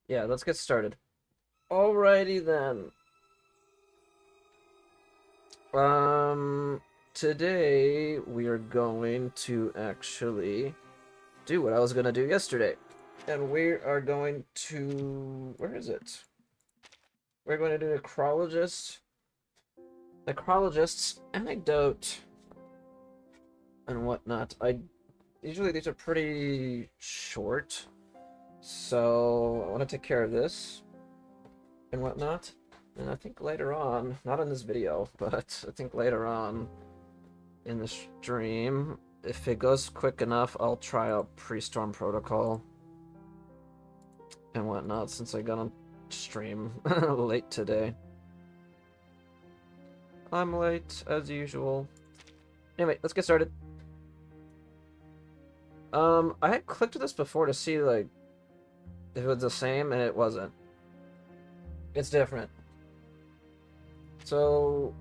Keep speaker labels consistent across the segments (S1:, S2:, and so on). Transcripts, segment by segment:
S1: Yeah, let's get started. Alrighty then. Um, Today we are going to actually do what I was gonna do yesterday. And we are going to... where is it? We're going to do necrologist's anecdote and whatnot. Usually these are pretty short, so I want to take care of this and whatnot. And I think later on, not in this video, but I think later on in the stream, if it goes quick enough, I'll try out pre-storm protocol and whatnot, since I got on stream late today. I'm late, as usual. Anyway, let's get started. I had clicked this before to see, like, if it was the same, and it wasn't. It's different. So...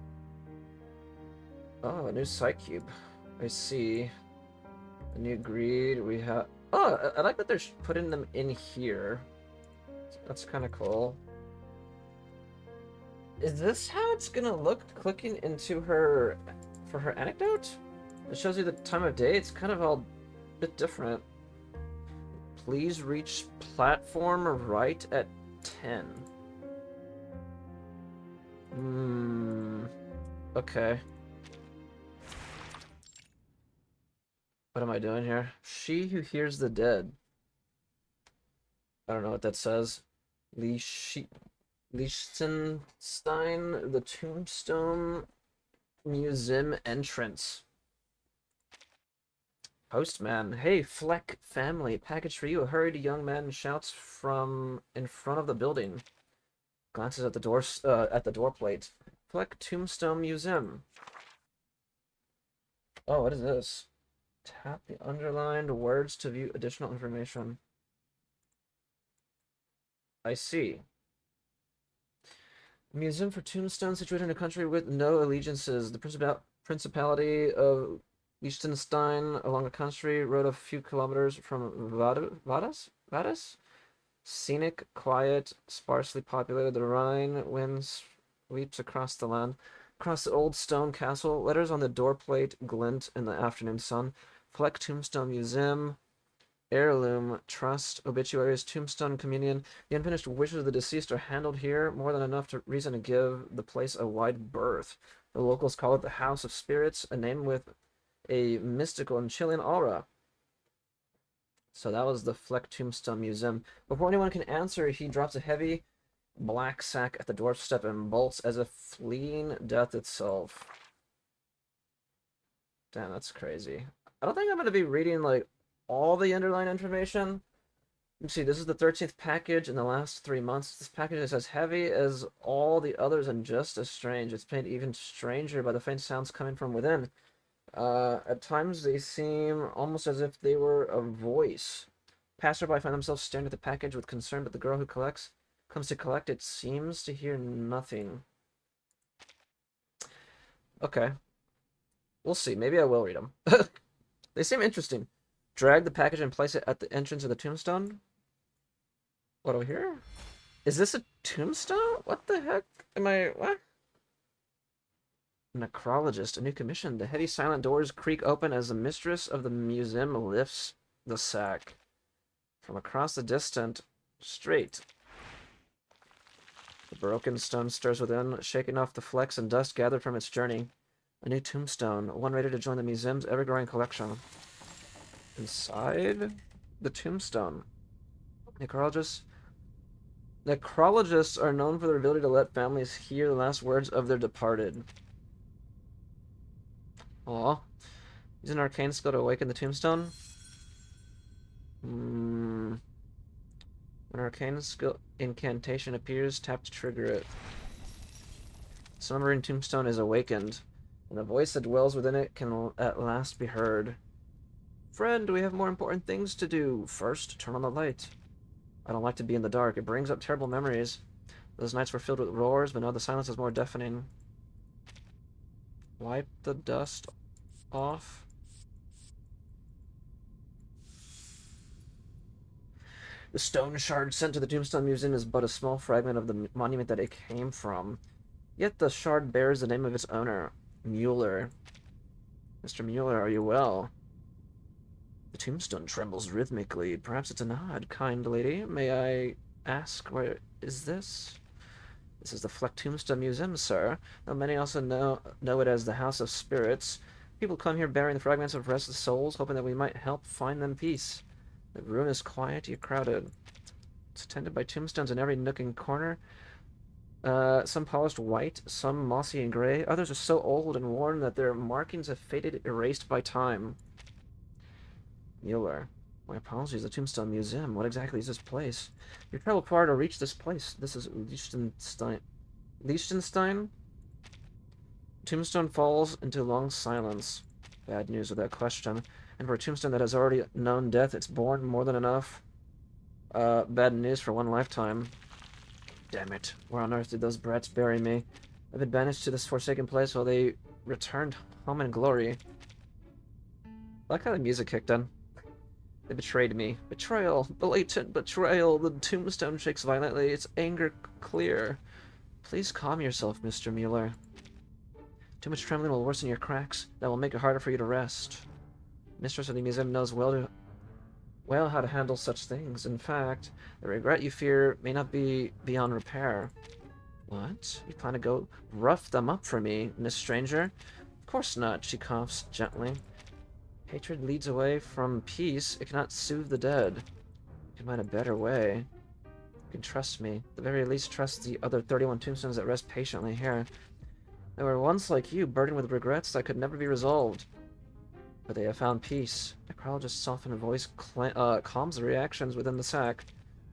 S1: oh, a new site cube. I see. A new greed. We have... oh, I like that they're putting them in here. That's kind of cool. Is this how it's gonna look clicking into her... for her anecdote? It shows you the time of day. It's kind of all a bit different. Please reach platform right at 10. Okay. What am I doing here? She who hears the dead. I don't know what that says. Liechtenstein, the Tombstone Museum entrance. Postman. Hey, Fleck family. Package for you. A hurried young man shouts from in front of the building. Glances at the door plate. Fleck Tombstone Museum. Oh, what is this? Tap the underlined words to view additional information. I see. Museum for Tombstone situated in a country with no allegiances. The Principality of Liechtenstein along a country road a few kilometers from Vadis? Scenic, quiet, sparsely populated. The Rhine wind sweeps across the land. Across the old stone castle, letters on the doorplate glint in the afternoon sun. Fleck Tombstone Museum. Heirloom, trust, obituaries, tombstone, communion. The unfinished wishes of the deceased are handled here, more than enough reason to give the place a wide berth. The locals call it the House of Spirits, a name with a mystical and chilling aura. So that was the Fleck Tombstone Museum. Before anyone can answer, he drops a heavy black sack at the doorstep and bolts as if fleeing death itself. Damn, that's crazy. I don't think I'm going to be reading, like, all the underlying information. You see, this is the 13th package in the last 3 months. This package is as heavy as all the others and just as strange. It's made even stranger by the faint sounds coming from within. At times they seem almost as if they were a voice. Passerby find themselves staring at the package with concern, but the girl who comes to collect it seems to hear nothing. Okay. We'll see. Maybe I will read them. They seem interesting. Drag the package and place it at the entrance of the tombstone. What over here? Is this a tombstone? What the heck? What? Necrologist, a new commission. The heavy silent doors creak open as the mistress of the museum lifts the sack. From across the distant street, the broken stone stirs within, shaking off the flecks and dust gathered from its journey. A new tombstone, one ready to join the museum's ever-growing collection. Inside the tombstone, necrologists are known for their ability to let families hear the last words of their departed. Aw. Use an arcane skill to awaken the tombstone. When an arcane skill incantation appears, tap to trigger it. Slumbering tombstone is awakened, and the voice that dwells within it can at last be heard. Friend, we have more important things to do. First, turn on the light. I don't like to be in the dark. It brings up terrible memories. Those nights were filled with roars, but now the silence is more deafening. Wipe the dust off. The stone shard sent to the Tombstone Museum is but a small fragment of the monument that it came from. Yet the shard bears the name of its owner, Mueller. Mr. Mueller, are you well? The tombstone trembles rhythmically. Perhaps it's a nod, kind lady. May I ask, where is this? This is the Fleck Tombstone Museum, sir, though many also know it as the House of Spirits. People come here bearing the fragments of restless souls, hoping that we might help find them peace. The room is quiet yet crowded. It's attended by tombstones in every nook and corner. Some polished white, some mossy and gray. Others are so old and worn that their markings have faded, erased by time. Mueller. My apologies, the Tombstone Museum. What exactly is this place? You traveled far to reach this place. This is Liechtenstein. Liechtenstein? Tombstone falls into long silence. Bad news without question. And for a tombstone that has already known death, it's borne more than enough. Bad news for one lifetime. Damn it. Where on earth did those brats bury me? I've been banished to this forsaken place while they returned home in glory. I like how the music kicked in. They betrayed me. Betrayal. Blatant betrayal. The tombstone shakes violently, its anger clear. Please calm yourself, Mr. Mueller. Too much trembling will worsen your cracks. That will make it harder for you to rest. Mistress of the museum knows well how to handle such things. In fact, the regret you fear may not be beyond repair. What? You plan to go rough them up for me, Miss Stranger? Of course not, she coughs gently. Hatred leads away from peace. It cannot soothe the dead. You can find a better way. You can trust me. At the very least, trust the other 31 tombstones that rest patiently here. They were once like you, burdened with regrets that could never be resolved. But they have found peace. Necrologist's softened voice calms the reactions within the sack.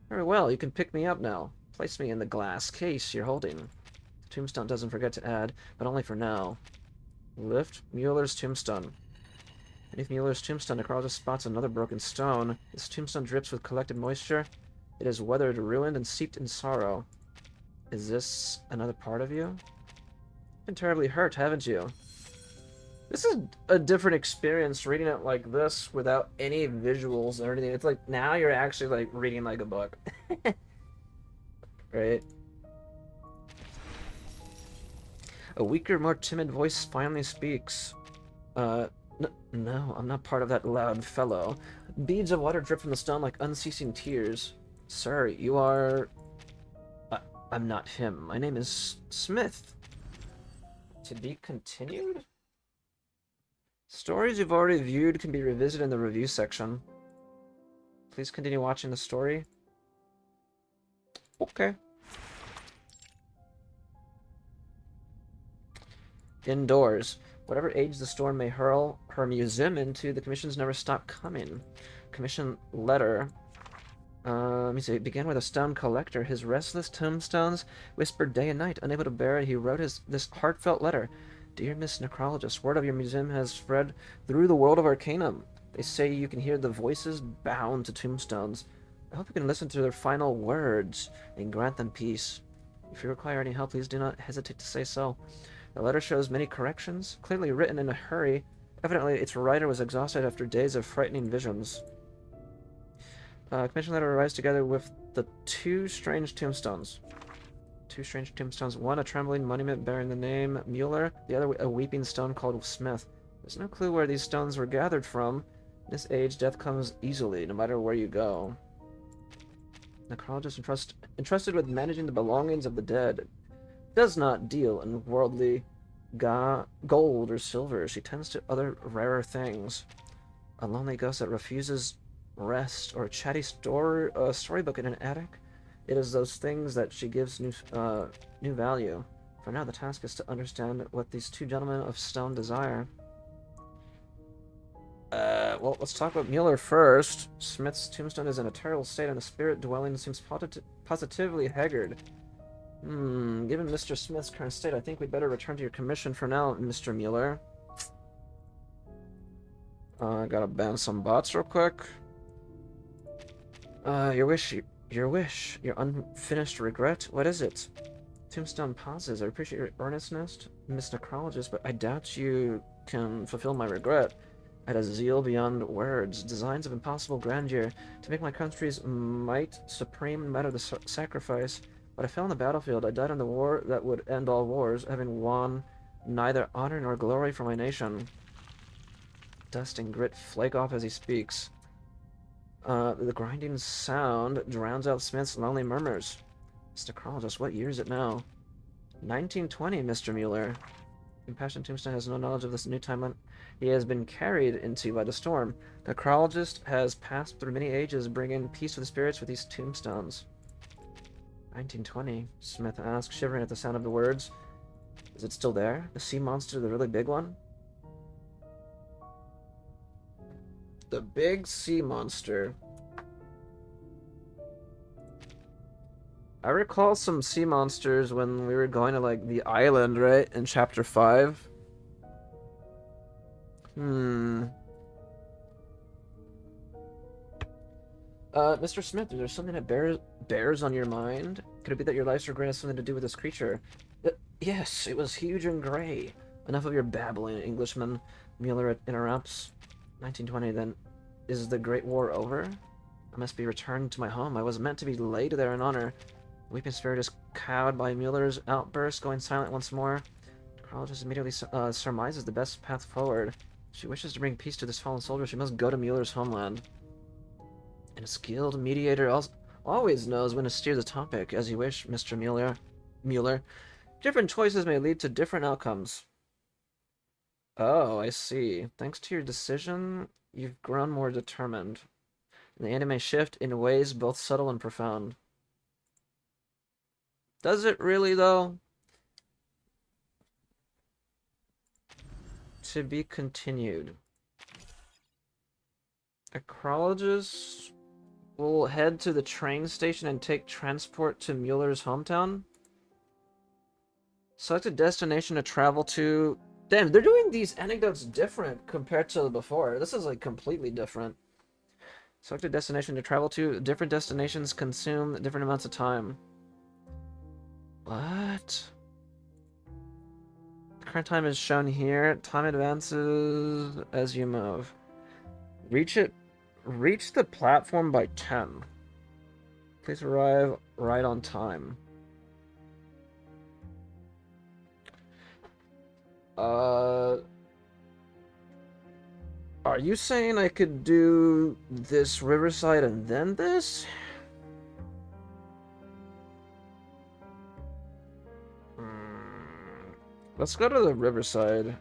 S1: Very well, you can pick me up now. Place me in the glass case you're holding. The tombstone doesn't forget to add, but only for now. Lift Mueller's tombstone. Beneath Mueller's tombstone, Necrologist spots another broken stone. This tombstone drips with collected moisture. It is weathered, ruined, and steeped in sorrow. Is this another part of you? You've been terribly hurt, haven't you? This is a different experience reading it like this without any visuals or anything. It's like now you're actually like reading like a book. Right? A weaker, more timid voice finally speaks. No, I'm not part of that loud fellow. Beads of water drip from the stone like unceasing tears. Sir, you are... I'm not him. My name is Smith. To be continued? Stories you've already viewed can be revisited in the review section. Please continue watching the story. Okay. Indoors. Whatever age the storm may hurl her museum into, the commissions never stop coming. Commission letter. Let me see. It began with a stone collector. His restless tombstones whispered day and night. Unable to bear it, he wrote this heartfelt letter. Dear Miss Necrologist, word of your museum has spread through the world of Arcanum. They say you can hear the voices bound to tombstones. I hope you can listen to their final words and grant them peace. If you require any help, please do not hesitate to say so. The letter shows many corrections, clearly written in a hurry. Evidently, its writer was exhausted after days of frightening visions. Commission letter arrives together with the two strange tombstones. Two strange tombstones. One, a trembling monument bearing the name Mueller. The other, a weeping stone called Smith. There's no clue where these stones were gathered from. In this age, death comes easily, no matter where you go. Necrologist entrusted with managing the belongings of the dead. Does not deal in worldly gold or silver. She tends to other rarer things. A lonely ghost that refuses rest, or a chatty storybook in an attic. It is those things that she gives new value. For now, the task is to understand what these two gentlemen of stone desire. Well, let's talk about Mueller first. Smith's tombstone is in a terrible state, and the spirit dwelling seems positively haggard. Given Mr. Smith's current state, I think we'd better return to your commission for now, Mr. Mueller. I gotta ban some bots real quick. Your wish, your unfinished regret, what is it? Tombstone pauses. I appreciate your earnestness, Miss Necrologist, but I doubt you can fulfill my regret. I had a zeal beyond words, designs of impossible grandeur, to make my country's might supreme matter the sacrifice. But I fell on the battlefield. I died in the war that would end all wars, having won neither honor nor glory for my nation. Dust and grit flake off as he speaks. The grinding sound drowns out Smith's lonely murmurs. Mr. Carlgus, what year is it now? 1920, Mr. Mueller. Impassioned Tombstone has no knowledge of this new timeline he has been carried into by the storm. The chronologist has passed through many ages, bringing peace to the spirits with these tombstones. 1920, Smith asked, shivering at the sound of the words. Is it still there? The sea monster, the really big one? The big sea monster. I recall some sea monsters when we were going to, like, the island, right? In Chapter 5. Mr. Smith, is there something that bears on your mind? Could it be that your life's regret has something to do with this creature? Yes, it was huge and gray. Enough of your babbling, Englishman, Mueller interrupts. 1920, then. Is the Great War over? I must be returned to my home. I was meant to be laid there in honor. The weeping spirit is cowed by Mueller's outburst, going silent once more. The chronologist immediately surmises the best path forward. If she wishes to bring peace to this fallen soldier, she must go to Mueller's homeland. And a skilled mediator always knows when to steer the topic, as you wish, Mr. Mueller. Different choices may lead to different outcomes. Oh, I see. Thanks to your decision, you've grown more determined. And the anime shift in ways both subtle and profound. Does it really, though? To be continued. A chronologist will head to the train station and take transport to Mueller's hometown. Select a destination to travel to. Damn, they're doing these anecdotes different compared to before. This is, like, completely different. Select a destination to travel to. Different destinations consume different amounts of time. What? The current time is shown here. Time advances as you move. Reach the platform by 10. Please arrive right on time. Are you saying I could do this Riverside and then this? Let's go to the Riverside.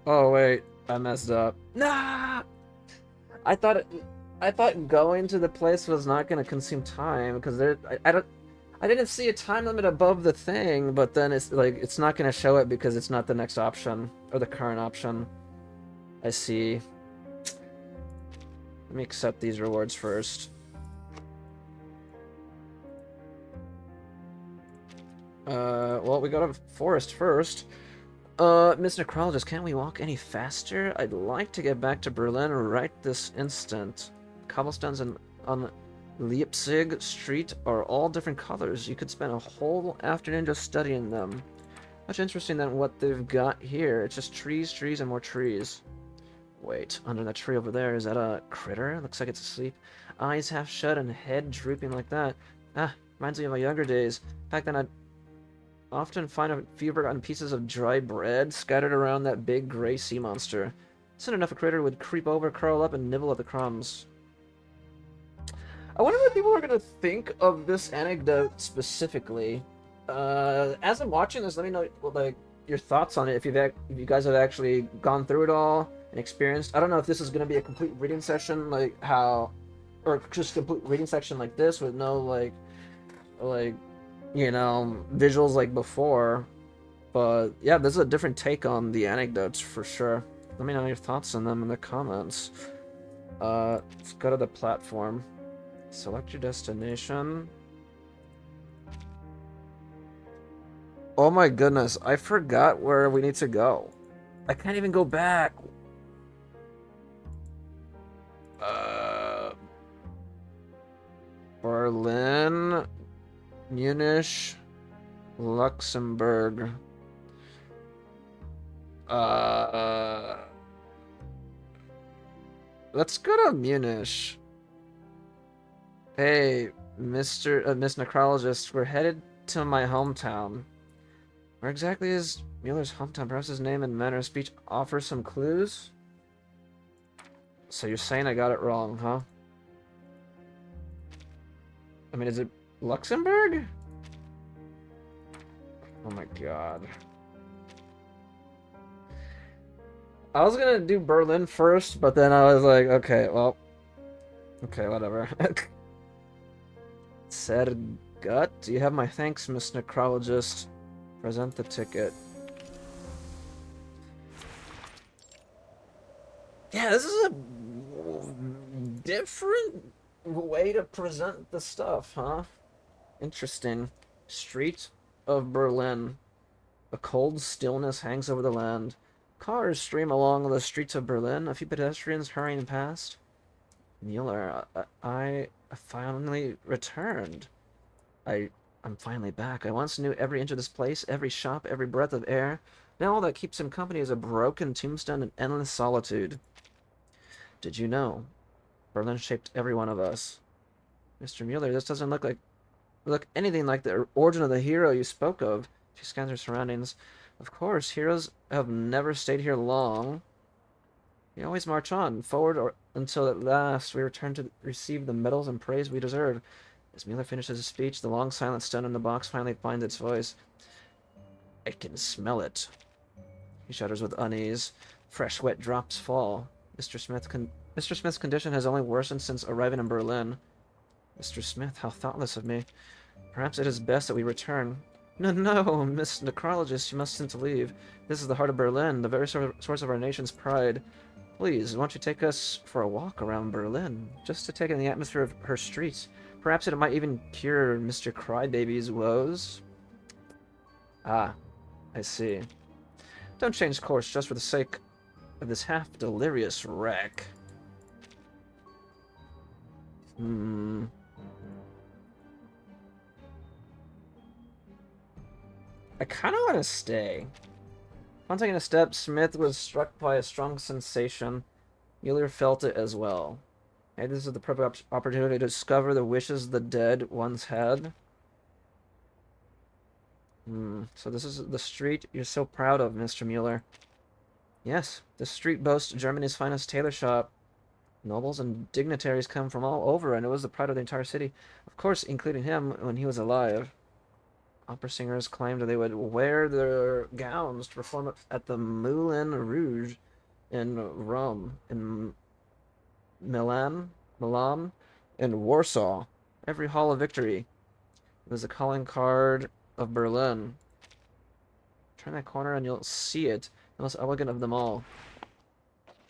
S1: Oh wait, I messed up. Nah! I thought going to the place was not gonna consume time because I didn't see a time limit above the thing, but then it's like it's not gonna show it because it's not the next option or the current option. I see. Let me accept these rewards first. Well, we got a forest first. Miss Necrologist, can't we walk any faster? I'd like to get back to Berlin right this instant. Cobblestones on Leipzig Street are all different colors. You could spend a whole afternoon just studying them. Much interesting than what they've got here. It's just trees, trees, and more trees. Wait, under that tree over there, is that a critter? Looks like it's asleep. Eyes half shut and head drooping like that. Ah, reminds me of my younger days. Back then I'd often find a few forgotten pieces of dry bread scattered around that big gray sea monster. Soon enough a critter would creep over, curl up, and nibble at the crumbs. I wonder what people are going to think of this anecdote specifically. As I'm watching this, let me know like your thoughts on it, if you guys have actually gone through it all and experienced. I don't know if this is going to be a complete reading session like how, or just a complete reading section like this with no like you know, visuals like before. But yeah, this is a different take on the anecdotes for sure. Let me know your thoughts on them in the comments. Let's go to the platform. Select your destination. Oh my goodness, I forgot where we need to go. I can't even go back. Berlin, Munich, Luxembourg. Uh, let's go to Munich. Hey, Miss Necrologist, we're headed to my hometown. Where exactly is Mueller's hometown? Perhaps his name and manner of speech offer some clues? So you're saying I got it wrong, huh? I mean, is it Luxembourg? Oh my god. I was gonna do Berlin first, but then I was like, okay, well, okay, whatever. Said gut. Do you have my thanks, Miss Necrologist? Present the ticket. Yeah, this is a different way to present the stuff, huh? Interesting. Street of Berlin. A cold stillness hangs over the land. Cars stream along the streets of Berlin, a few pedestrians hurrying past. Mueller, I finally returned. I'm finally back. I once knew every inch of this place, every shop, every breath of air. Now all that keeps him company is a broken tombstone and endless solitude. Did you know? Berlin shaped every one of us. Mr. Mueller, this doesn't look anything like the origin of the hero you spoke of. She scans her surroundings. Of course, heroes have never stayed here long. We always march on, forward until at last we return to receive the medals and praise we deserve. As Mueller finishes his speech, the long silent stone in the box finally finds its voice. I can smell it. He shudders with unease. Fresh, wet drops fall. Mr. Smith's condition has only worsened since arriving in Berlin. Mr. Smith, how thoughtless of me. Perhaps it is best that we return. No, no, Miss Necrologist, you mustn't leave. This is the heart of Berlin, the very source of our nation's pride. Please, why don't you take us for a walk around Berlin, just to take in the atmosphere of her streets? Perhaps it might even cure Mr. Crybaby's woes? Ah, I see. Don't change course just for the sake of this half-delirious wreck. I kind of want to stay. Upon taking a step, Smith was struck by a strong sensation. Mueller felt it as well. Hey, this is the perfect opportunity to discover the wishes the dead once had. So this is the street you're so proud of, Mr. Mueller. Yes, this street boasts Germany's finest tailor shop. Nobles and dignitaries come from all over, and it was the pride of the entire city. Of course, including him when he was alive. Opera singers claimed they would wear their gowns to perform at the Moulin Rouge in Rome, in Milan, and Warsaw. Every hall of victory. It was the calling card of Berlin. Turn that corner and you'll see it. The most elegant of them all.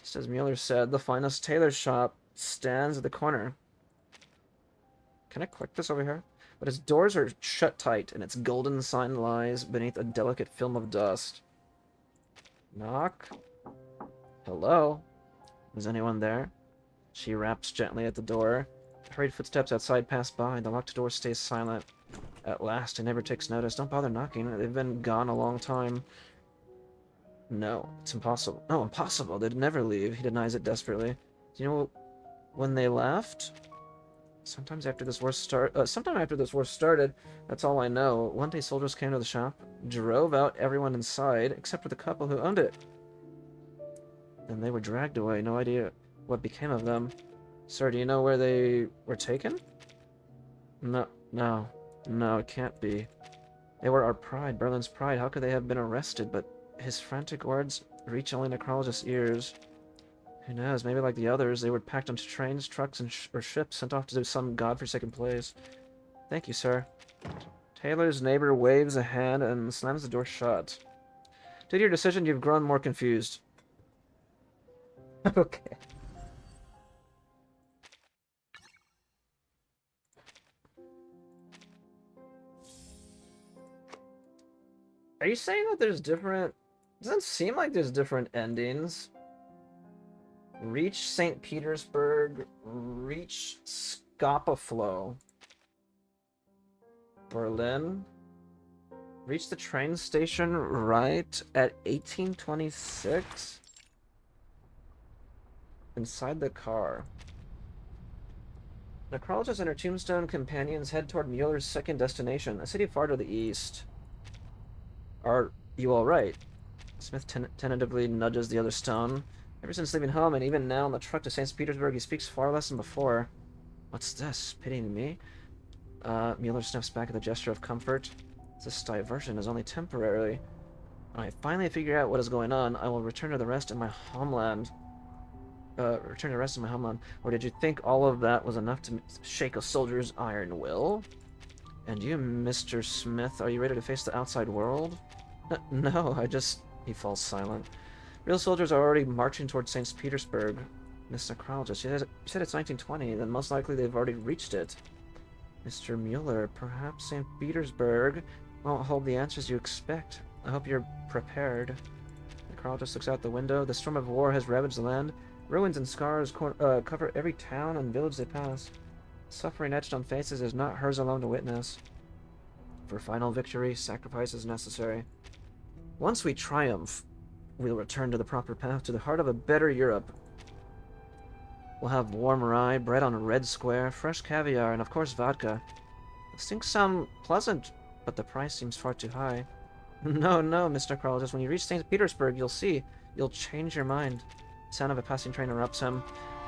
S1: Just as Mueller said, the finest tailor shop stands at the corner. Can I click this over here? But its doors are shut tight, and its golden sign lies beneath a delicate film of dust. Knock. Hello? Is anyone there? She raps gently at the door. Hurried footsteps outside pass by. The locked door stays silent. At last, a neighbor takes notice. Don't bother knocking. They've been gone a long time. No, it's impossible. No, impossible. They'd never leave. He denies it desperately. Do you know when they left? Sometime after this war started, that's all I know. One day soldiers came to the shop, drove out everyone inside, except for the couple who owned it. Then they were dragged away, no idea what became of them. Sir, do you know where they were taken? No, it can't be. They were our pride, Berlin's pride. How could they have been arrested? But his frantic words reach only Necrologist's ears. Who knows, maybe like the others, they were packed onto trains, trucks, and or ships, sent off to some godforsaken place. Thank you, sir. Taylor's neighbor waves a hand and slams the door shut. Due to your decision, you've grown more confused. Okay. Are you saying that there's different... Doesn't seem like there's different endings. Reach St. Petersburg. Reach Scapaflow. Berlin. Reach the train station right at 1826? Inside the car. Necrologists and her Tombstone companions head toward Mueller's second destination, a city far to the east. Are you alright? Smith tentatively nudges the other stone. Ever since leaving home, and even now on the truck to St. Petersburg, he speaks far less than before. What's this? Pitying me? Mueller sniffs back at the gesture of comfort. This diversion is only temporary. When I finally figure out what is going on, I will return to the rest in my homeland. Or did you think all of that was enough to shake a soldier's iron will? And you, Mr. Smith, are you ready to face the outside world? No, He falls silent. Real soldiers are already marching towards St. Petersburg. Miss Necrologist, you said it's 1920, then most likely they've already reached it. Mr. Mueller, perhaps St. Petersburg won't hold the answers you expect. I hope you're prepared. Necrologist looks out the window. The storm of war has ravaged the land. Ruins and scars cover every town and village they pass. Suffering etched on faces is not hers alone to witness. For final victory, sacrifice is necessary. Once we triumph, we'll return to the proper path, to the heart of a better Europe. We'll have warm rye, bread on a red square, fresh caviar, and of course vodka. These things sound pleasant, but the price seems far too high. No, Mr. Necrologist, when you reach St. Petersburg, you'll see. You'll change your mind. The sound of a passing train erupts him.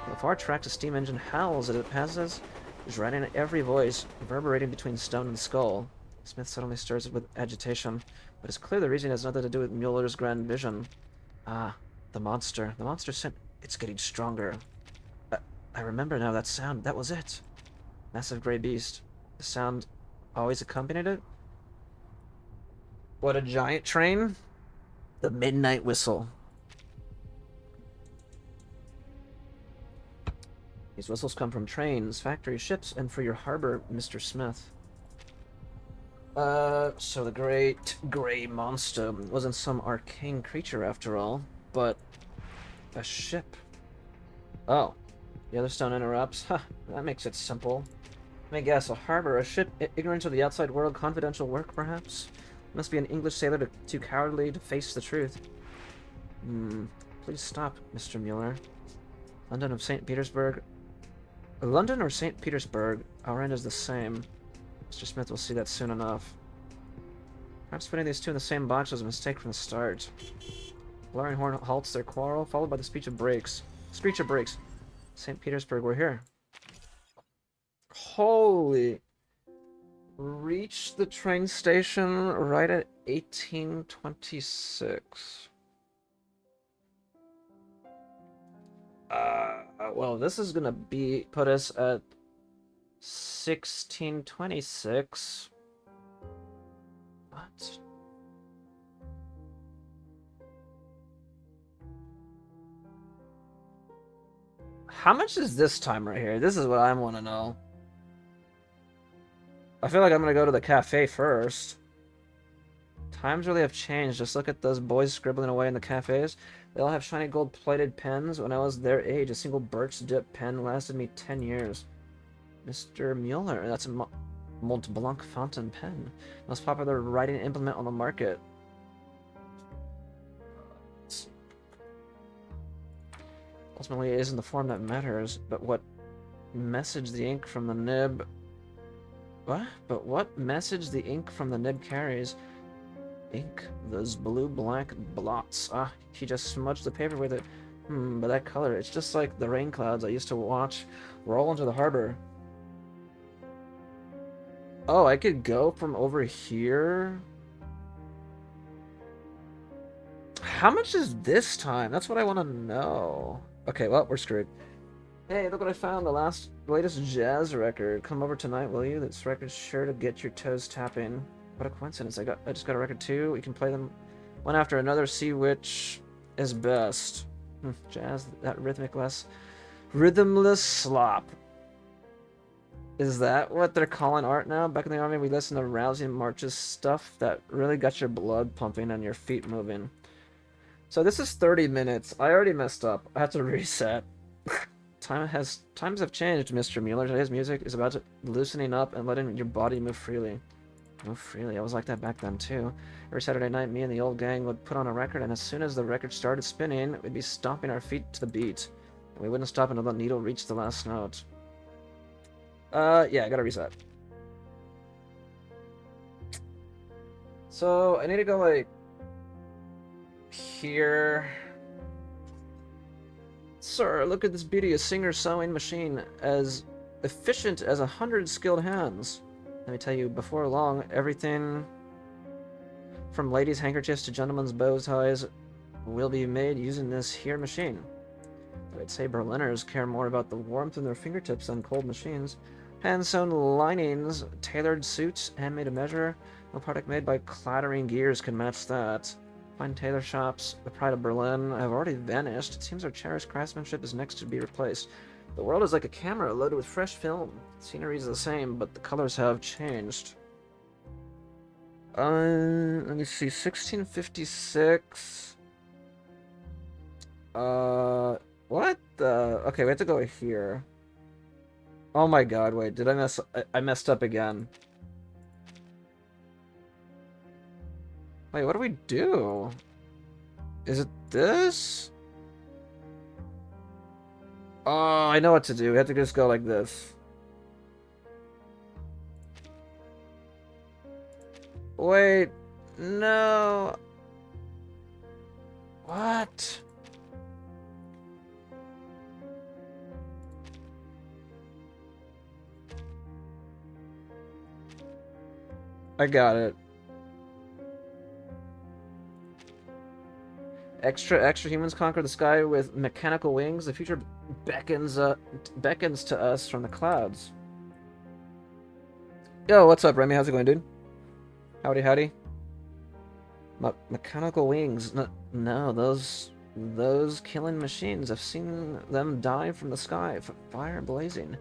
S1: On the far track, a steam engine howls as it passes, drowning every voice, reverberating between stone and skull. Smith suddenly stirs with agitation, but it's clear the reason has nothing to do with Mueller's grand vision. Ah, the monster. The monster sent... It's getting stronger. I remember now that sound. That was it. Massive gray beast. The sound always accompanied it? What, a giant train? The midnight whistle. These whistles come from trains, factories, ships, and for your harbor, Mr. Smith. So the great gray monster wasn't some arcane creature after all, but a ship. Oh, the other stone interrupts. Huh, that makes it simple. Let me guess, a harbor, a ship, ignorant of the outside world, confidential work, perhaps? Must be an English sailor too cowardly to face the truth. Please stop, Mr. Mueller. London of St. Petersburg. London or St. Petersburg, our end is the same. Mr. Smith will see that soon enough. Perhaps putting these two in the same box was a mistake from the start. Blaring horn halts their quarrel, followed by the screech of brakes. St. Petersburg, we're here. Holy... Reach the train station right at 1826. Well, this is gonna put us at 1626. What? How much is this time right here? This is what I want to know. I feel like I'm gonna go to the cafe first. Times really have changed. Just look at those boys scribbling away in the cafes. They all have shiny gold-plated pens. When I was their age, a single birch dip pen lasted me 10 years. Mr. Mueller, that's a Mont Blanc fountain pen. Most popular writing implement on the market. Ultimately, it isn't the form that matters, but what message the ink from the nib... What? But what message the ink from the nib carries? Ink? Those blue-black blots. Ah, he just smudged the paper with it. But that color, it's just like the rain clouds I used to watch roll into the harbor. Oh, I could go from over here? How much is this time? That's what I want to know. Okay, well, we're screwed. Hey, look what I found, the latest jazz record. Come over tonight, will you? This record's sure to get your toes tapping. What a coincidence. I just got a record too. We can play them one after another, see which is best. Jazz, that rhythmless slop. Is that what they're calling art now? Back in the army, we listened to rousing marches, stuff that really got your blood pumping and your feet moving. So this is 30 minutes. I already messed up. I have to reset. Times have changed, Mr. Mueller. Today's music is about loosening up and letting your body move freely. Move freely. I was like that back then, too. Every Saturday night, me and the old gang would put on a record, and as soon as the record started spinning, we'd be stomping our feet to the beat. And we wouldn't stop until the needle reached the last note. Yeah, I gotta reset. So, I need to go, like, here. Sir, look at this beauty, a singer sewing machine as efficient as 100 skilled hands. Let me tell you, before long, everything from ladies' handkerchiefs to gentlemen's bow ties will be made using this here machine. I'd say Berliners care more about the warmth in their fingertips than cold machines. Hand-sewn linings, tailored suits, handmade to measure. No product made by clattering gears can match that. Fine tailor shops, the pride of Berlin, have already vanished. It seems our cherished craftsmanship is next to be replaced. The world is like a camera loaded with fresh film. The scenery is the same, but the colors have changed. Let me see, 1656. What the? Okay, we have to go here. Oh my god, wait, did I messed up again. Wait, what do we do? Is it this? Oh, I know what to do. We have to just go like this. Wait, no. What? I got it. Extra humans conquer the sky with mechanical wings. The future beckons to us from the clouds. Yo, what's up, Remy? How's it going, dude? Howdy, howdy. Mechanical wings. No, those killing machines. I've seen them dive from the sky, fire blazing.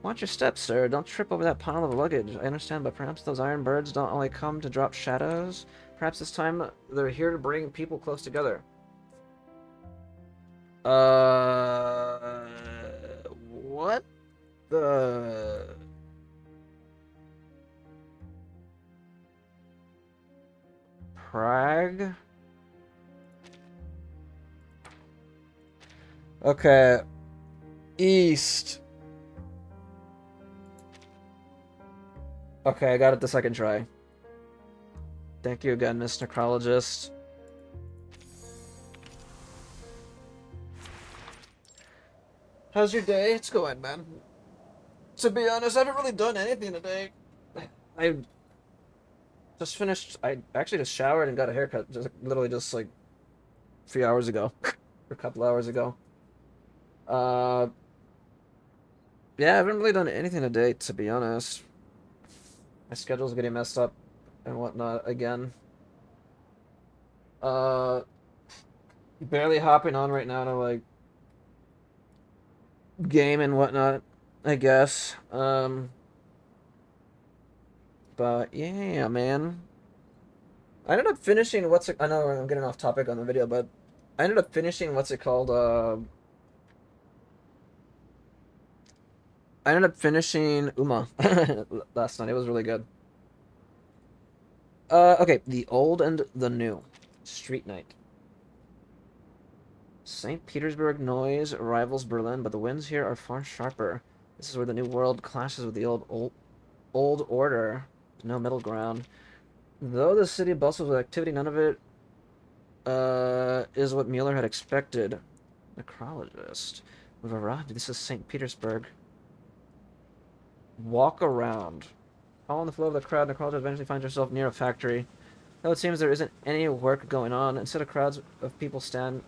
S1: Watch your steps, sir. Don't trip over that pile of luggage. I understand, but perhaps those iron birds don't only come to drop shadows. Perhaps this time they're here to bring people close together. What the... Prague? Okay. East. Okay, I got it the second try. Thank you again, Miss Necrologist. How's your day? It's going, man. To be honest, I haven't really done anything today. I just finished. I actually just showered and got a haircut. Just literally just like a few hours ago, or a couple hours ago. Uh, yeah, I haven't really done anything today, to be honest. My schedule's getting messed up and whatnot again. Uh, barely hopping on right now to like game and whatnot, I guess. But yeah, man. I ended up finishing I know I'm getting off topic on the video, but I ended up finishing what's it called? I ended up finishing Uma last night. It was really good. Okay, the old and the new. Street Night. St. Petersburg noise rivals Berlin, but the winds here are far sharper. This is where the new world clashes with the old order. No middle ground. Though the city bustles with activity, none of it is what Mueller had expected. Necrologist. We've arrived. This is St. Petersburg. Walk around. Following the flow of the crowd, Necrologist eventually finds herself near a factory. Though it seems there isn't any work going on, instead crowds of people stand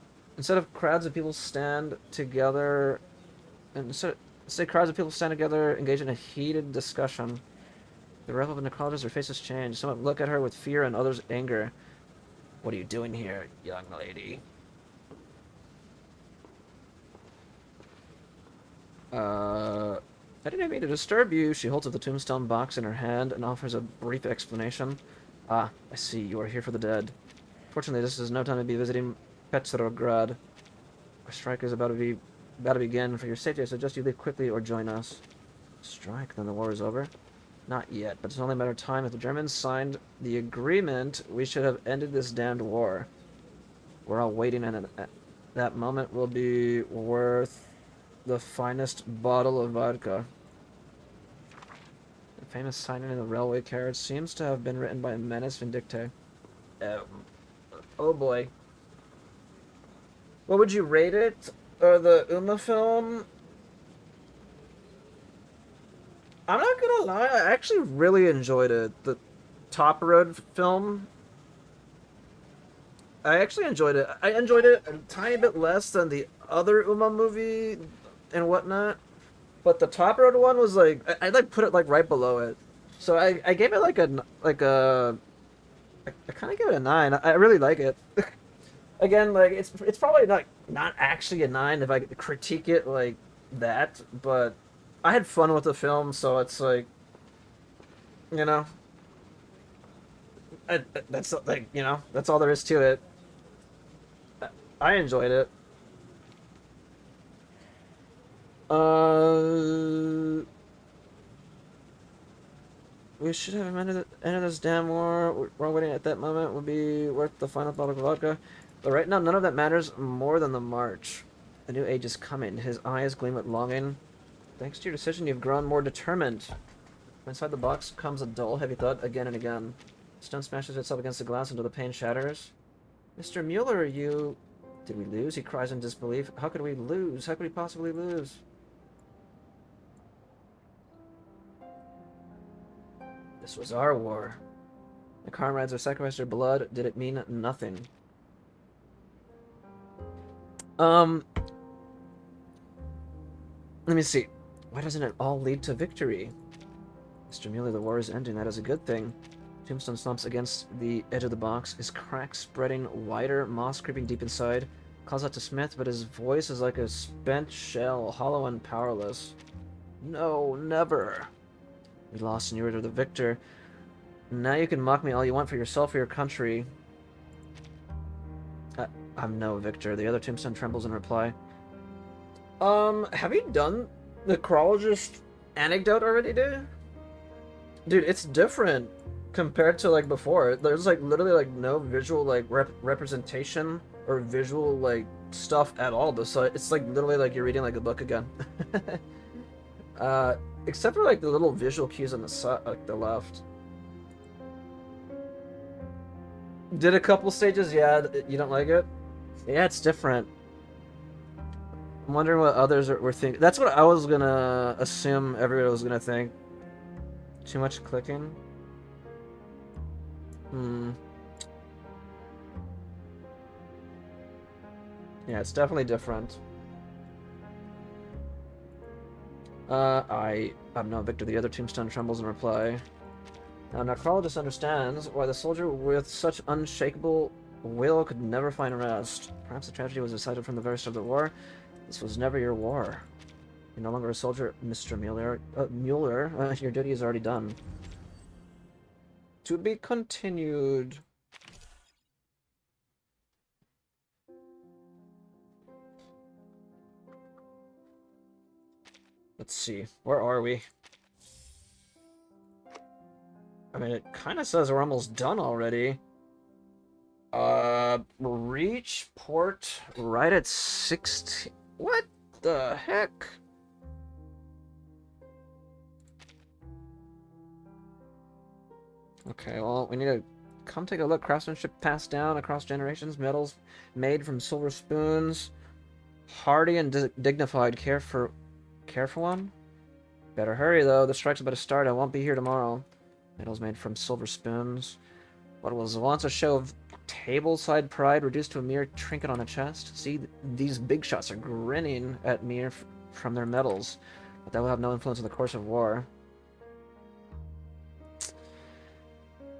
S1: together, engaged in a heated discussion. The relevant necrologists, their faces change. Some look at her with fear and others anger. What are you doing here, young lady? I didn't mean to disturb you. She holds up the tombstone box in her hand and offers a brief explanation. Ah, I see. You are here for the dead. Fortunately, this is no time to be visiting Petrograd. Our strike is about to begin. For your safety, I suggest you leave quickly or join us. Strike? Then the war is over? Not yet, but it's only a matter of time. If the Germans signed the agreement, we should have ended this damned war. We're all waiting, and that moment will be worth the finest bottle of vodka. The famous signing in the railway carriage seems to have been written by Menace Vindicte. Oh, oh boy. What would you rate it? The Uma film? I'm not gonna lie, I actually really enjoyed it. The Top Road film, I actually enjoyed it. I enjoyed it a tiny bit less than the other Uma movie and whatnot. But the Top Road one was like I like put it like right below it. So I gave it I kind of give it a 9. I really like it. Again, like it's probably not actually a 9 if I critique it like that, but I had fun with the film, so it's like, you know, that's like, that's all there is to it. I enjoyed it. Uh, we should have ended this damn war. We're waiting at that moment would be worth the final bottle of vodka. But right now, none of that matters more than the march. The new age is coming. His eyes gleam with longing. Thanks to your decision, you've grown more determined. Inside the box comes a dull, heavy thud again and again. Stone smashes itself against the glass until the pain shatters. Mr. Mueller, you... Did we lose? He cries in disbelief. How could we lose? How could we possibly lose? This was our war. The comrades have sacrificed their blood. Did it mean nothing? Let me see. Why doesn't it all lead to victory? Mr. Mueller, the war is ending. That is a good thing. Tombstone slumps against the edge of the box, his cracks spreading wider, moss creeping deep inside. Calls out to Smith, but his voice is like a spent shell, hollow and powerless. No, never. We lost and you were the victor. Now you can mock me all you want for yourself or your country. I'm no victor. The other Tombstone trembles in reply. Have you done the Necrologist Anecdote already, dude? Dude, it's different compared to, like, before. There's, like, literally, like, no visual, like, representation or visual, like, stuff at all. So it's, like, literally, like, you're reading, like, a book again. Except for, like, the little visual cues on the like, the left. Did a couple stages, yeah, you don't like it? Yeah, it's different. I'm wondering what others were thinking. That's what I was gonna assume everybody was gonna think. Too much clicking? Yeah, it's definitely different. I'm no victor. The other Tombstone trembles in reply. Now, Necrologist understands why the soldier with such unshakable will could never find rest. Perhaps the tragedy was decided from the very start of the war. This was never your war. You're no longer a soldier, Mr. Mueller. Your duty is already done. To be continued. Let's see. Where are we? I mean, it kind of says we're almost done already. Reach port right at 16. What the heck? Okay, well, we need to come take a look. Craftsmanship passed down across generations. Metals made from silver spoons. Hardy and dignified. Care for one? Better hurry, though. The strike's about to start. I won't be here tomorrow. Metals made from silver spoons. What was once a show of tableside pride reduced to a mere trinket on a chest? See, these big shots are grinning at me from their medals, but that will have no influence on the course of war.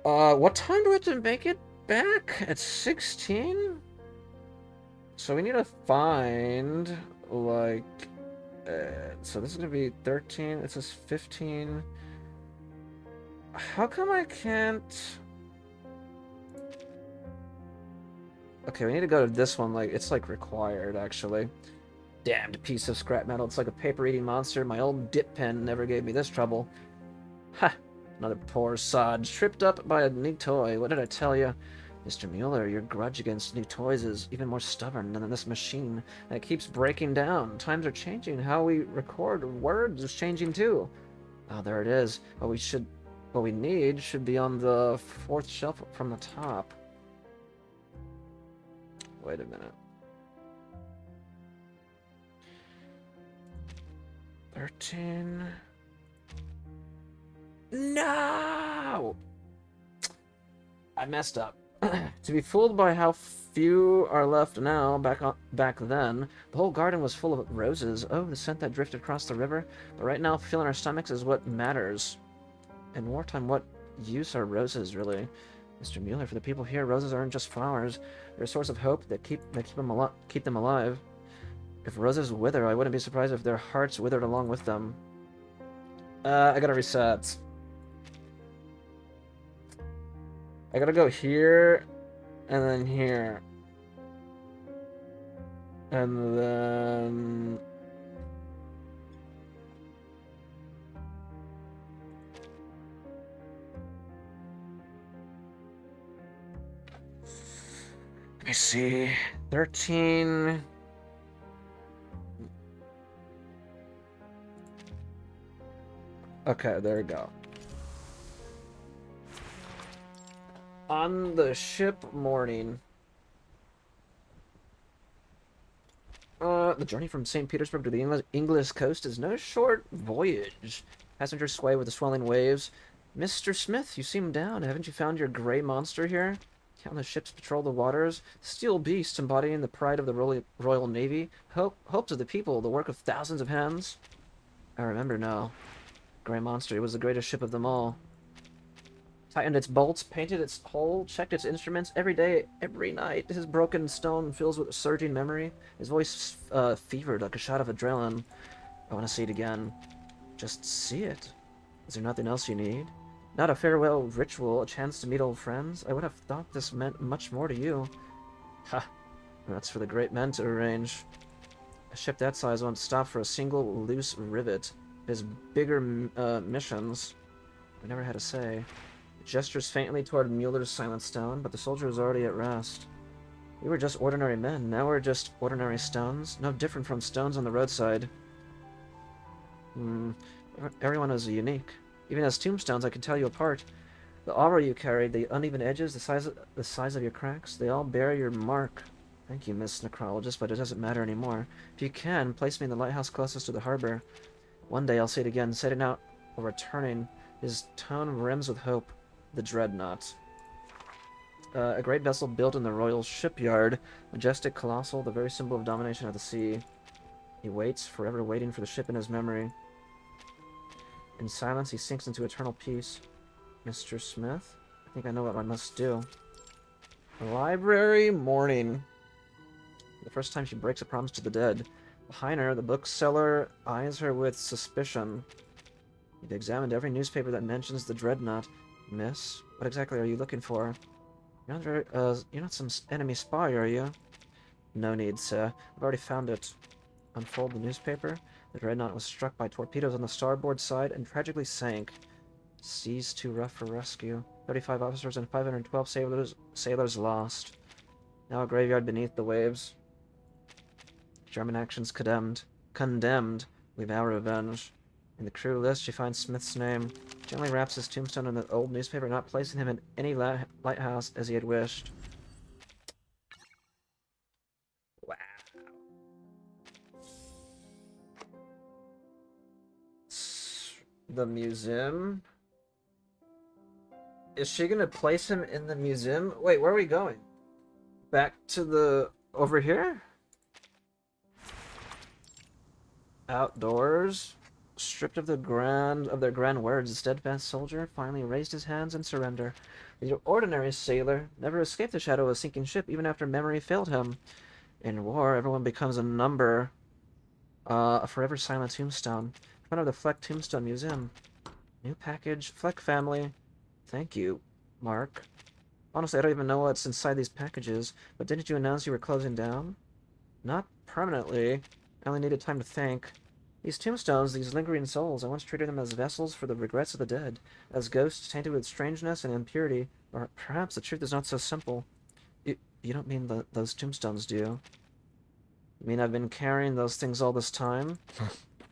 S1: What time do we have to make it back? At 16? So we need to find, like, so this is gonna be 13, it says 15. How come I can't... Okay, we need to go to this one, like, it's, like, required, actually. Damned piece of scrap metal, it's like a paper-eating monster. My old dip pen never gave me this trouble. Ha! Another poor sod, tripped up by a new toy. What did I tell you? Mr. Mueller, your grudge against new toys is even more stubborn than this machine that keeps breaking down. Times are changing. How we record words is changing too. Oh, there it is. What we need should be on the fourth shelf from the top. Wait a minute. 13. No! I messed up. To be fooled by how few are left now, back then, the whole garden was full of roses. Oh, the scent that drifted across the river. But right now, filling our stomachs is what matters. In wartime, what use are roses, really? Mr. Mueller, for the people here, roses aren't just flowers. They're a source of hope that keep them alive. If roses wither, I wouldn't be surprised if their hearts withered along with them. I gotta reset. I gotta go here, and then here. And then... let me see. 13... Okay, there we go. On the ship morning. The journey from St. Petersburg to the English coast is no short voyage. Passengers sway with the swelling waves. Mr. Smith, you seem down. Haven't you found your gray monster here? Countless ships patrol the waters. Steel beasts embodying the pride of the Royal Navy. Hopes of the people, the work of thousands of hands. I remember now. Gray monster, it was the greatest ship of them all. Tightened its bolts, painted its hull, checked its instruments every day, every night. His broken stone fills with a surging memory. His voice fevered like a shot of adrenaline. I want to see it again. Just see it. Is there nothing else you need? Not a farewell ritual, a chance to meet old friends? I would have thought this meant much more to you. Ha! That's for the great men to arrange. A ship that size won't stop for a single loose rivet. His bigger missions. I never had a say. Gestures faintly toward Mueller's silent stone, but the soldier was already at rest. We were just ordinary men, now we're just ordinary stones, no different from stones on the roadside. Everyone is unique. Even as tombstones, I can tell you apart. The aura you carried, the uneven edges, the size of your cracks, they all bear your mark. Thank you, Miss Necrologist, but it doesn't matter anymore. If you can, place me in the lighthouse closest to the harbor. One day I'll see it again, setting out or returning. His tone rims with hope. The Dreadnought. A great vessel built in the royal shipyard. Majestic, colossal, the very symbol of domination of the sea. He waits, forever waiting for the ship in his memory. In silence, he sinks into eternal peace. Mr. Smith? I think I know what I must do. Library morning. The first time she breaks a promise to the dead. Behind her, the bookseller eyes her with suspicion. He'd examined every newspaper that mentions the Dreadnought. Miss, what exactly are you looking for? You're not some enemy spy, are you? No need, sir. I've already found it. Unfold the newspaper. The Dreadnought was struck by torpedoes on the starboard side and tragically sank. Seas too rough for rescue. 35 officers and 512 sailors lost. Now a graveyard beneath the waves. German actions condemned. We vow revenge. In the crew list, she finds Smith's name. Gently wraps his tombstone in the old newspaper, not placing him in any lighthouse as he had wished. Wow. The museum? Is she gonna place him in the museum? Wait, where are we going? Back to the... over here? Outdoors? Stripped of their grand words, the steadfast soldier finally raised his hands in surrender. The ordinary sailor never escaped the shadow of a sinking ship, even after memory failed him. In war, everyone becomes a number, a forever silent tombstone. In front of the Fleck Tombstone Museum. New package, Fleck family. Thank you, Mark. Honestly, I don't even know what's inside these packages, but didn't you announce you were closing down? Not permanently. I only needed time to think. These tombstones, these lingering souls, I once treated them as vessels for the regrets of the dead, as ghosts tainted with strangeness and impurity. Or perhaps the truth is not so simple. You don't mean those tombstones, do you? You mean I've been carrying those things all this time?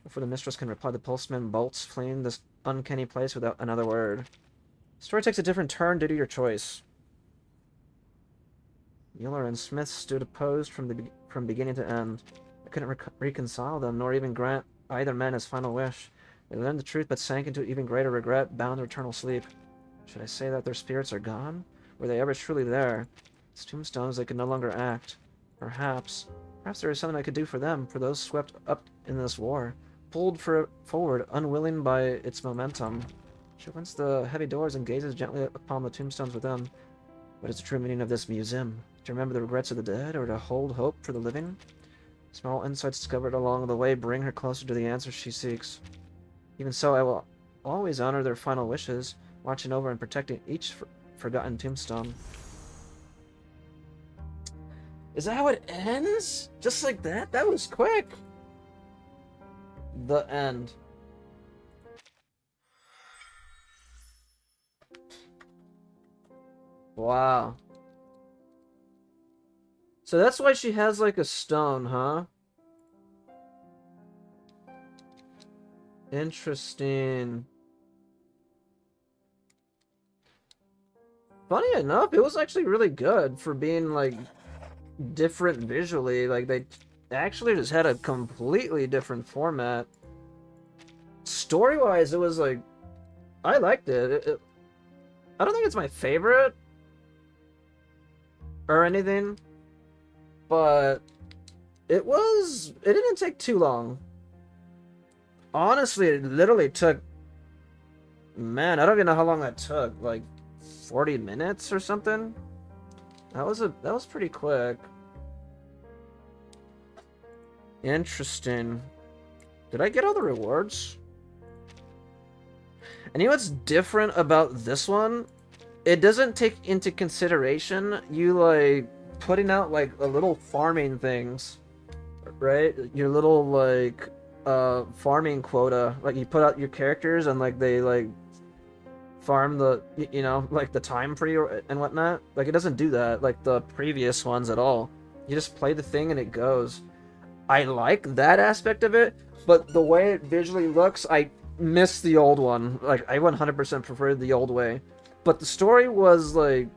S1: Before the mistress can reply, the postman bolts, fleeing this uncanny place without another word. The story takes a different turn due to your choice. Mueller and Smith stood opposed from beginning to end. I couldn't reconcile them, nor even grant either man his final wish. They learned the truth, but sank into even greater regret, bound to eternal sleep. Should I say that their spirits are gone? Were they ever truly there? As tombstones, they could no longer act. Perhaps there is something I could do for them, for those swept up in this war, pulled forward, unwilling by its momentum. She opens the heavy doors and gazes gently upon the tombstones within. What is the true meaning of this museum? To remember the regrets of the dead, or to hold hope for the living? Small insights discovered along the way bring her closer to the answers she seeks. Even so, I will always honor their final wishes, watching over and protecting each forgotten tombstone. Is that how it ends? Just like that? That was quick! The end. Wow. So that's why she has like a stone, huh? Interesting. Funny enough, it was actually really good for being like different visually. Like they actually just had a completely different format. Story-wise, it was like I liked it. I don't think it's my favorite or anything, but it didn't take too long. Honestly, it literally took, man, I don't even know how long that took, like 40 minutes or something. That was pretty quick. Interesting. Did I get all the rewards? And you know what's different about this one? It doesn't take into consideration you like putting out like a little farming things, right? Your little like farming quota. Like you put out your characters and like they like farm the like the time for you and whatnot. Like it doesn't do that like the previous ones at all. You just play the thing and it goes. I like that aspect of it, but the way it visually looks, I miss the old one. Like I 100% preferred the old way. But the story was like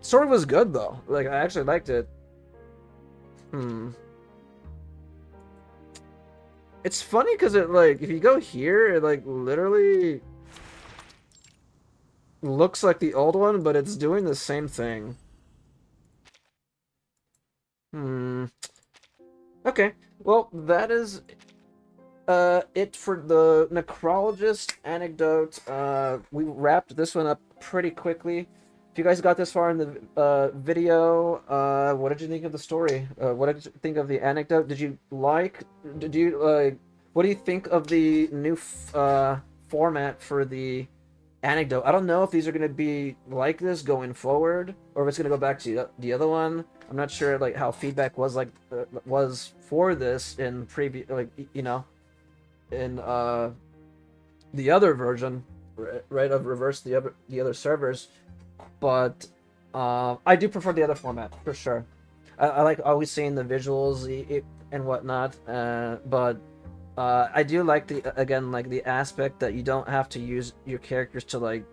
S1: story was good though. Like I actually liked it. It's funny because it like if you go here, it like literally looks like the old one, but it's doing the same thing. Okay. Well, that is it for the necrologist anecdote. We wrapped this one up pretty quickly. If you guys got this far in the video, what did you think of the story? What did you think of the anecdote? Did you like? Did you like? What do you think of the new format for the anecdote? I don't know if these are gonna be like this going forward, or if it's gonna go back to the other one. I'm not sure like how feedback was like was for this in previous in the other version, right, of reverse the other servers, but I do prefer the other format for sure. I like always seeing the visuals and whatnot, but I do like the aspect that you don't have to use your characters to like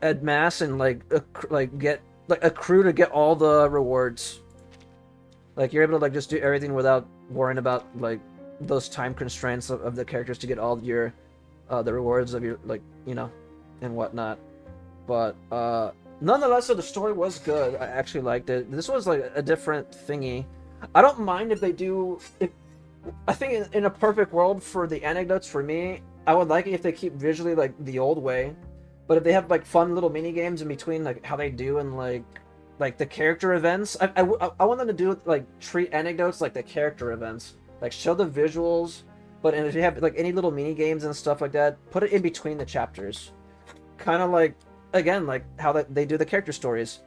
S1: amass and get like accrue to get all the rewards. Like you're able to like just do everything without worrying about like those time constraints of the characters to get all your the rewards of your and whatnot. But nonetheless, so the story was good. I actually liked it. This was like a different thingy. I don't mind if they do. I think in a perfect world for the anecdotes, for me, I would like it if they keep visually like the old way. But if they have like fun little mini games in between, like how they do in like the character events, I want them to do like treat anecdotes like the character events, like show the visuals. But if you have like any little mini games and stuff like that, put it in between the chapters, kind of like again like how they do the character stories.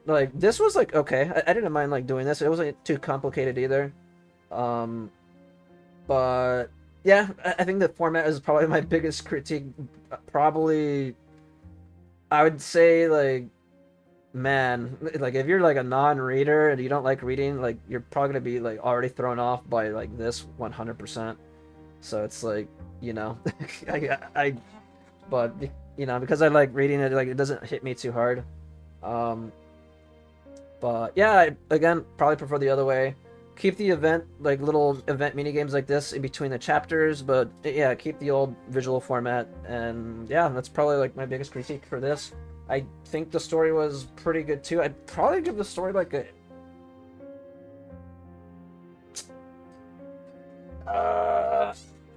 S1: Like this was like okay, I didn't mind like doing this. It wasn't too complicated either. Um, but yeah, I think the format is probably my biggest critique. Probably, I would say like, man, like if you're like a non-reader and you don't like reading, like you're probably gonna be like already thrown off by like this 100%. So it's like, you know, I but because I like reading it, like it doesn't hit me too hard. Um, but yeah, again probably prefer the other way. Keep the event, like little event mini games like this in between the chapters, but yeah, keep the old visual format. And yeah, that's probably like my biggest critique for this. I think the story was pretty good too. I'd probably give the story like a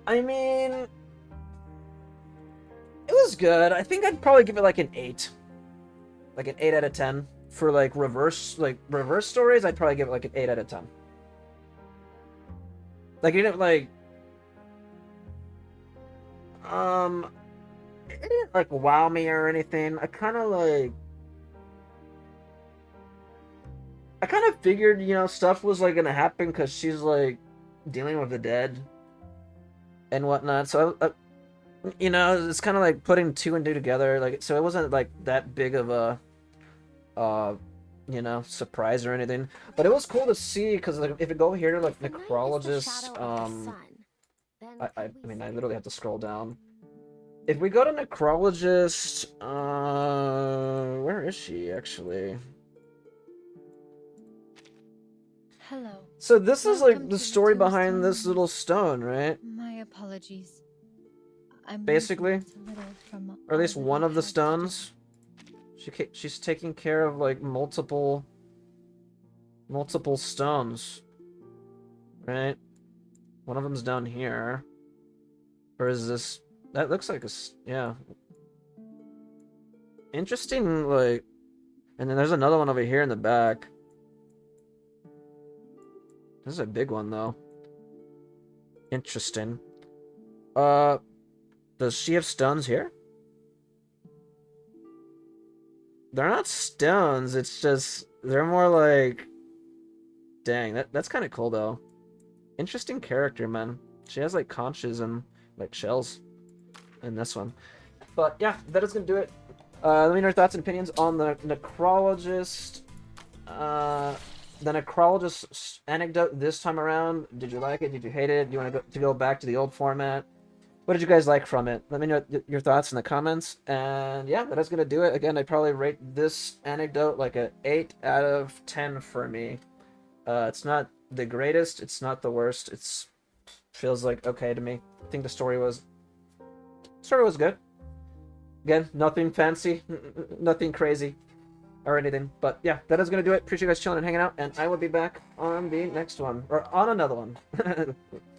S1: I mean, it was good. I think I'd probably give it like an 8. Like an 8 out of 10. For like reverse stories, I'd probably give it like an 8 out of 10. Like it didn't like it didn't like wow me or anything. I kind of figured, stuff was like gonna happen because she's like dealing with the dead and whatnot. So it's kind of like putting two and two together. Like, so it wasn't like that big of a surprise or anything. But it was cool to see because like if you go here to like necrologist, I mean I literally have to scroll down. If we go to necrologist, where is she actually?
S2: Hello.
S1: So this is like
S2: Welcome
S1: the
S2: to
S1: story
S2: the
S1: behind this
S2: Tombstone.
S1: little stone, right?
S2: My apologies. I'm
S1: Basically,
S2: losing it a little from
S1: or at least
S2: all that
S1: one
S2: we've
S1: of the
S2: had to do.
S1: stones. She's taking care of like multiple stones, right? One of them's down here, or is this? That looks like yeah. Interesting, like, and then there's another one over here in the back. This is a big one though. Interesting. Does she have stones here? They're not stones, it's just they're more like, dang, that's kind of cool though. Interesting character, man. She has like conches and like shells in this one. But yeah, that is gonna do it. Let me know your thoughts and opinions on the necrologist. The necrologist anecdote this time around. Did you like it? Did you hate it? Do you want to go back to the old format? What did you guys like from it? Let me know your thoughts in the comments. And yeah, that is gonna do it. Again, I'd probably rate this anecdote like a 8 out of 10 for me. It's not the greatest. It's not the worst. It's feels like okay to me. I think the story was good. Again, nothing fancy, nothing crazy or anything. But yeah, that is gonna do it. Appreciate you guys chilling and hanging out, and I will be back on the next one or on another one.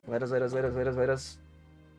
S1: Laters.